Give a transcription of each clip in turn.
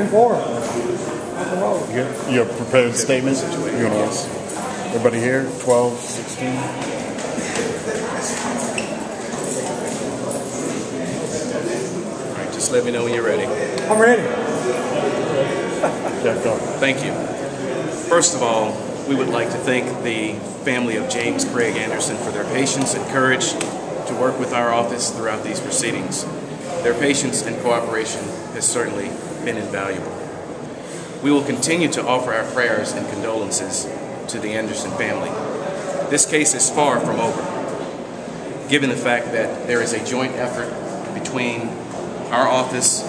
4. Your prepared statement? You want to everybody here? 12, 16? All right, just let me know when you're ready. I'm ready. Yeah, go. Thank you. First of all, we would like to thank the family of James Craig Anderson for their patience and courage to work with our office throughout these proceedings. Their patience and cooperation has certainly been invaluable. We will continue to offer our prayers and condolences to the Anderson family. This case is far from over, given the fact that there is a joint effort between our office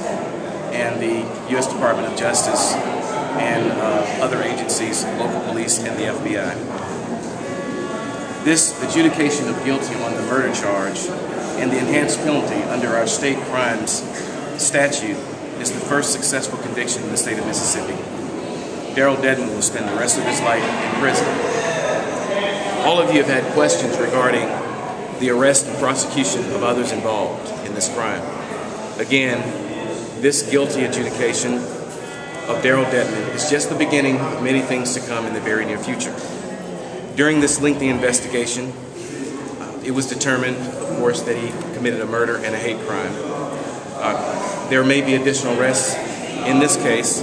and the U.S. Department of Justice and other agencies, local police, and the FBI. This adjudication of guilty on the murder charge and the enhanced penalty under our state crimes statute is the first successful conviction in the state of Mississippi. Deryl Dedmon will spend the rest of his life in prison. All of you have had questions regarding the arrest and prosecution of others involved in this crime. Again, this guilty adjudication of Deryl Dedmon is just the beginning of many things to come in the very near future. During this lengthy investigation, it was determined, of course, that he committed a murder and a hate crime. There may be additional arrests in this case,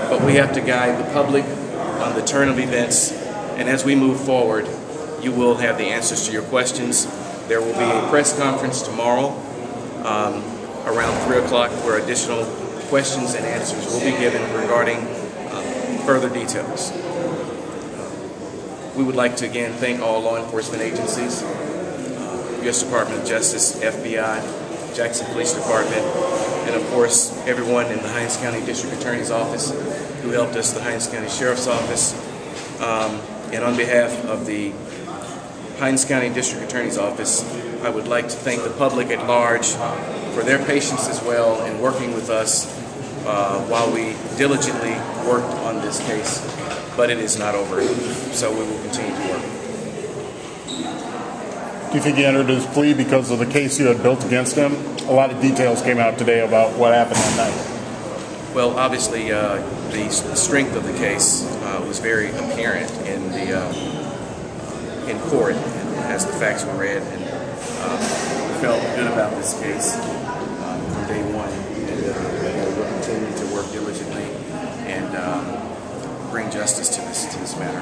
but we have to guide the public on the turn of events, and as we move forward, you will have the answers to your questions. There will be a press conference tomorrow around 3 o'clock where additional questions and answers will be given regarding further details. We would like to again thank all law enforcement agencies, U.S. Department of Justice, FBI, Jackson Police Department, and of course everyone in the Hinds County District Attorney's Office who helped us, the Hinds County Sheriff's Office. And on behalf of the Hinds County District Attorney's Office, I would like to thank the public at large for their patience as well in working with us while we diligently worked on this case. But it is not over, so we will continue to work. Do you think he entered his plea because of the case you had built against him? A lot of details came out today about what happened that night. Well, obviously, the strength of the case was very apparent in court as the facts were read, and we felt good about this case from day one. And we'll continue to work diligently and bring justice to this matter.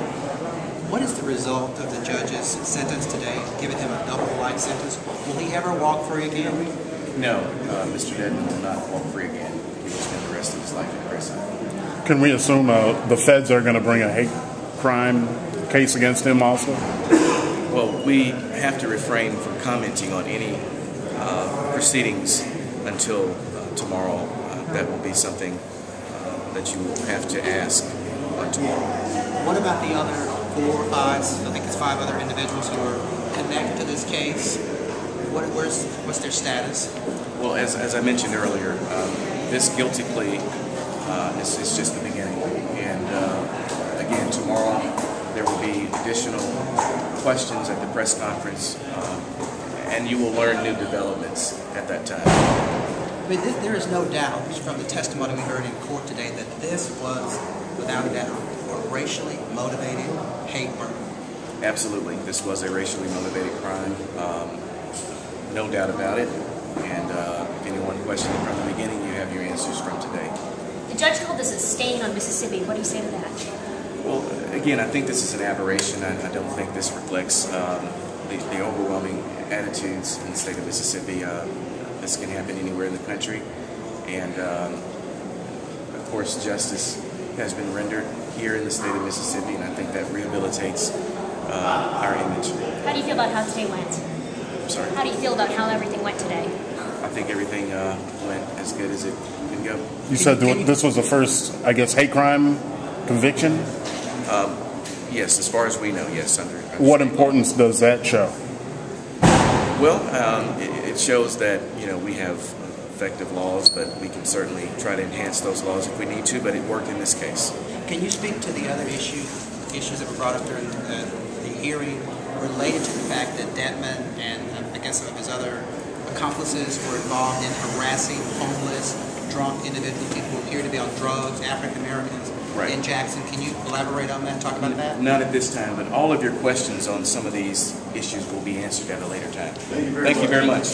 What is the result of the judge's sentence today, giving him a double life sentence? Will he ever walk free again? No, Mr. Dedmon will not walk free again. He will spend the rest of his life in prison. Can we assume the feds are going to bring a hate crime case against him also? Well, we have to refrain from commenting on any proceedings until tomorrow. That will be something that you will have to ask on tomorrow. What about the other 4 or 5, I think it's 5 other individuals who are connected to this case? What's their status? Well, as I mentioned earlier, this guilty plea is just the beginning. And again, tomorrow there will be additional questions at the press conference, and you will learn new developments at that time. I mean, there is no doubt from the testimony we heard in court today that this was, without a doubt, a racially motivated hate murder. Absolutely. This was a racially motivated crime. No doubt about it. And if anyone questioned it from the beginning, you have your answers from today. The judge called this a stain on Mississippi. What do you say to that? Well, again, I think this is an aberration. I don't think this reflects the overwhelming attitudes in the state of Mississippi. This can happen anywhere in the country. And, of course, justice has been rendered here in the state of Mississippi, and I think that rehabilitates our image. How do you feel about how today went? I'm sorry? How do you feel about how everything went today? I think everything went as good as it can go. You said this was the first, I guess, hate crime conviction? Yes, as far as we know, yes. What importance does that show? Well, it shows that, we have effective laws, but we can certainly try to enhance those laws if we need to, but it worked in this case. Can you speak to the other issues that were brought up during the hearing related to the fact that Dedmon and I guess some of his other accomplices were involved in harassing homeless drunk individuals, people who appear to be on drugs, African Americans Right. in Jackson. Can you elaborate on that, talk about that? Not at this time, but all of your questions on some of these issues will be answered at a later time. Thank you very much.